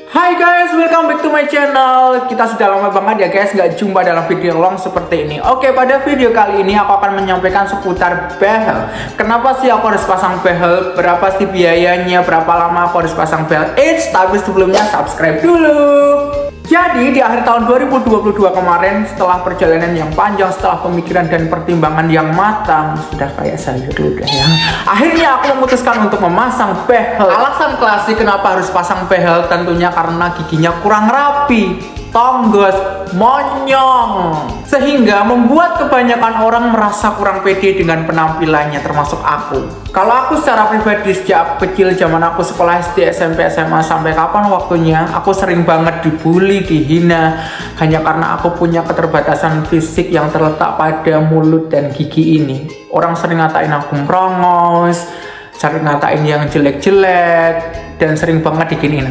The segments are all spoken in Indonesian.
Hai guys, welcome back to my channel. Kita sudah lama banget ya guys nggak jumpa dalam video long seperti ini. Oke, pada video kali ini aku akan menyampaikan seputar behel. Kenapa sih aku harus pasang behel? Berapa sih biayanya? Berapa lama aku harus pasang behel? Tapi sebelumnya subscribe dulu. Jadi di akhir tahun 2022 kemarin, setelah perjalanan yang panjang, setelah pemikiran dan pertimbangan yang matang, sudah kayak sayur ludah ya, akhirnya aku memutuskan untuk memasang behel. Alasan klasik kenapa harus pasang behel tentunya karena giginya kurang rapi, tonggos, monyong, sehingga membuat kebanyakan orang merasa kurang pede dengan penampilannya, termasuk aku. Kalau aku secara pribadi sejak kecil, zaman aku sekolah SD, SMP, SMA, sampai kapan waktunya, aku sering banget dibully, dihina, hanya karena aku punya keterbatasan fisik yang terletak pada mulut dan gigi ini. Orang sering ngatain aku merongos, sering ngatain yang jelek-jelek, dan sering banget diginiin.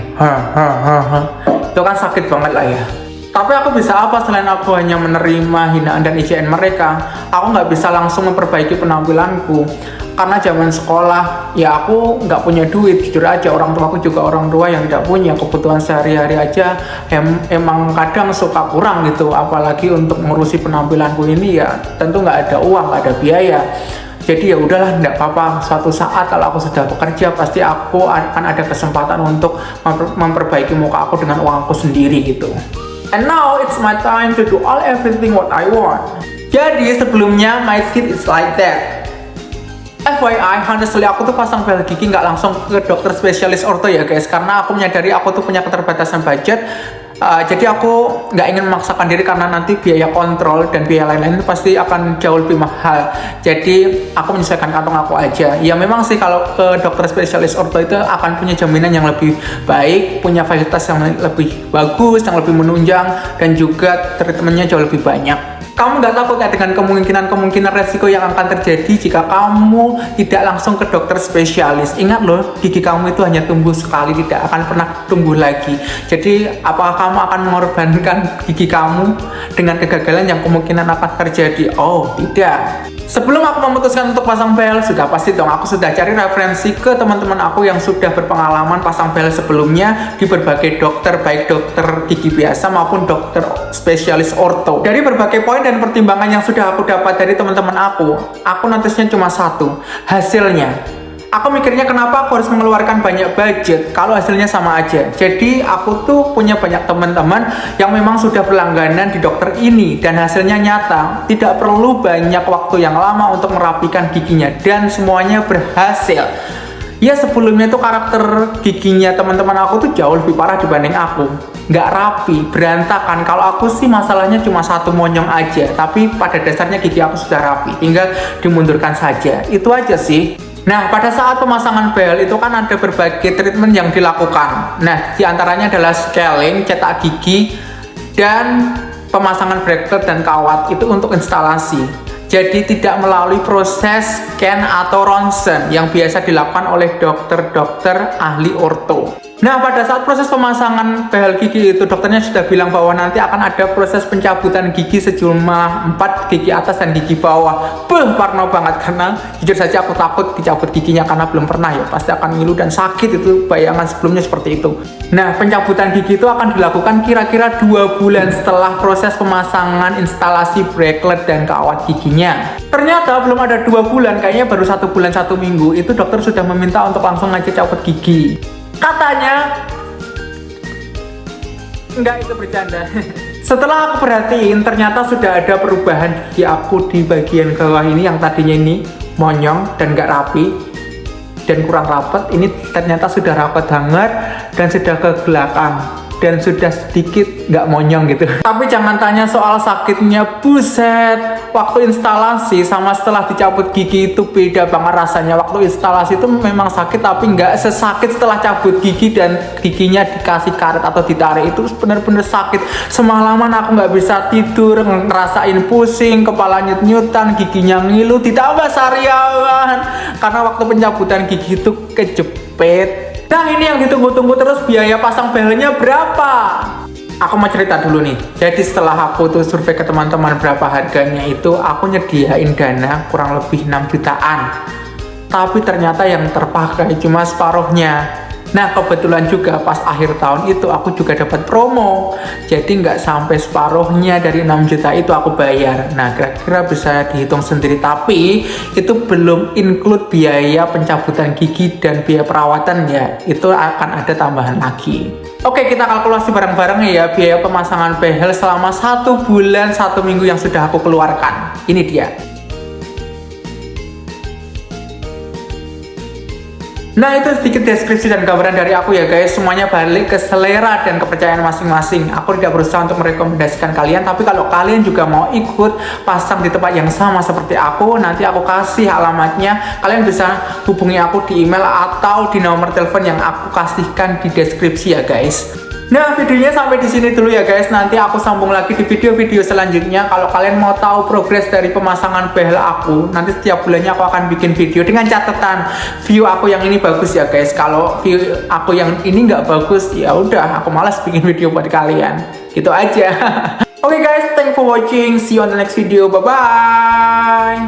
Itu kan sakit banget lah ya. Tapi aku bisa apa selain aku hanya menerima hinaan dan ejaan mereka? Aku nggak bisa langsung memperbaiki penampilanku. Karena zaman sekolah, ya aku nggak punya duit, jujur aja. Orang tua aku juga orang tua yang tidak punya kebutuhan sehari-hari aja. Emang kadang suka kurang gitu. Apalagi untuk mengurusi penampilanku ini ya tentu nggak ada uang, nggak ada biaya. Jadi ya udahlah, nggak apa-apa. Suatu saat kalau aku sudah bekerja, pasti aku akan ada kesempatan untuk memperbaiki muka aku dengan uang aku sendiri gitu. And now it's my time to do everything what I want. Jadi sebelumnya my teeth is like that. FYI, honestly aku tuh pasang behel gigi nggak langsung ke dokter spesialis orto ya guys, karena aku menyadari aku tuh punya keterbatasan budget. Jadi aku nggak ingin memaksakan diri karena nanti biaya kontrol dan biaya lain-lain itu pasti akan jauh lebih mahal. Jadi aku menyesuaikan kantong aku aja. Ya memang sih kalau ke dokter spesialis orto itu akan punya jaminan yang lebih baik, punya fasilitas yang lebih bagus, yang lebih menunjang, dan juga treatmentnya jauh lebih banyak. Kamu nggak takut ya dengan kemungkinan resiko yang akan terjadi jika kamu tidak langsung ke dokter spesialis? Ingat loh, gigi kamu itu hanya tumbuh sekali, tidak akan pernah tumbuh lagi. Jadi apakah kamu akan mengorbankan gigi kamu dengan kegagalan yang kemungkinan akan terjadi? Oh tidak. Sebelum aku memutuskan untuk pasang behel, sudah pasti dong aku sudah cari referensi ke teman-teman aku yang sudah berpengalaman pasang behel sebelumnya di berbagai dokter, baik dokter gigi biasa maupun dokter spesialis orto. Dari berbagai poin dan pertimbangan yang sudah aku dapat dari teman-teman aku notisnya cuma satu, hasilnya. Aku mikirnya kenapa aku harus mengeluarkan banyak budget kalau hasilnya sama aja. Jadi aku tuh punya banyak teman-teman yang memang sudah berlangganan di dokter ini dan hasilnya nyata. Tidak perlu banyak waktu yang lama untuk merapikan giginya dan semuanya berhasil. Ya sebelumnya tuh karakter giginya teman-teman aku tuh jauh lebih parah dibanding aku. Nggak rapi, berantakan. Kalau aku sih masalahnya cuma satu monyong aja, tapi pada dasarnya gigi aku sudah rapi, tinggal dimundurkan saja. Itu aja sih. Nah, pada saat pemasangan behel itu kan ada berbagai treatment yang dilakukan. Nah, diantaranya adalah scaling, cetak gigi, dan pemasangan bracket dan kawat itu untuk instalasi. Jadi tidak melalui proses scan atau ronsen yang biasa dilakukan oleh dokter-dokter ahli orto. Nah, pada saat proses pemasangan behel gigi itu, dokternya sudah bilang bahwa nanti akan ada proses pencabutan gigi sejumlah 4 gigi atas dan gigi bawah. Parno banget karena jujur saja aku takut dicabut giginya karena belum pernah ya. Pasti akan ngilu dan sakit, itu bayangan sebelumnya seperti itu. Nah, pencabutan gigi itu akan dilakukan kira-kira 2 bulan setelah proses pemasangan instalasi bracelet dan kawat giginya. Ternyata belum ada 2 bulan, kayaknya baru 1 bulan 1 minggu, itu dokter sudah meminta untuk langsung aja cabut gigi. Katanya, enggak, itu bercanda. Setelah aku perhatiin, ternyata sudah ada perubahan gigi aku di bagian bawah ini yang tadinya ini monyong dan enggak rapi dan kurang rapat. Ini ternyata sudah rapat banget dan sudah ke belakang dan sudah sedikit nggak monyong gitu. Tapi jangan tanya soal sakitnya, buset. Waktu instalasi sama setelah dicabut gigi itu beda banget rasanya. Waktu instalasi itu memang sakit, tapi nggak sesakit setelah cabut gigi dan giginya dikasih karet atau ditarik. Itu bener-bener sakit. Semalaman aku nggak bisa tidur, ngerasain pusing, kepala nyut-nyutan, giginya ngilu, ditambah sariawan. Karena waktu pencabutan gigi itu kejepit. Nah, ini yang ditunggu-tunggu terus, biaya pasang behelnya berapa? Aku mau cerita dulu nih. Jadi setelah aku tuh survei ke teman-teman berapa harganya itu, aku nyediain dana kurang lebih 6 jutaan. Tapi ternyata yang terpakai cuma separuhnya. Nah, kebetulan juga pas akhir tahun itu aku juga dapat promo. Jadi nggak sampai separuhnya dari 6 juta itu aku bayar. Nah, kira-kira bisa dihitung sendiri. Tapi itu belum include biaya pencabutan gigi dan biaya perawatan ya. Itu akan ada tambahan lagi. Oke, kita kalkulasi bareng-bareng ya biaya pemasangan behel selama 1 bulan 1 minggu yang sudah aku keluarkan. Ini dia. Nah, itu sedikit deskripsi dan gambaran dari aku ya guys. Semuanya balik ke selera dan kepercayaan masing-masing. Aku tidak berusaha untuk merekomendasikan kalian, tapi kalau kalian juga mau ikut pasang di tempat yang sama seperti aku, nanti aku kasih alamatnya. Kalian bisa hubungi aku di email atau di nomor telepon yang aku kasihkan di deskripsi ya guys. Nah, videonya sampai di sini dulu ya guys. Nanti aku sambung lagi di video-video selanjutnya. Kalau kalian mau tahu progres dari pemasangan behel aku, nanti setiap bulannya aku akan bikin video dengan catatan view aku yang ini bagus ya guys. Kalau view aku yang ini nggak bagus, ya udah aku malas bikin video buat kalian. Gitu aja. Oke guys, thanks for watching. See you on the next video. Bye bye.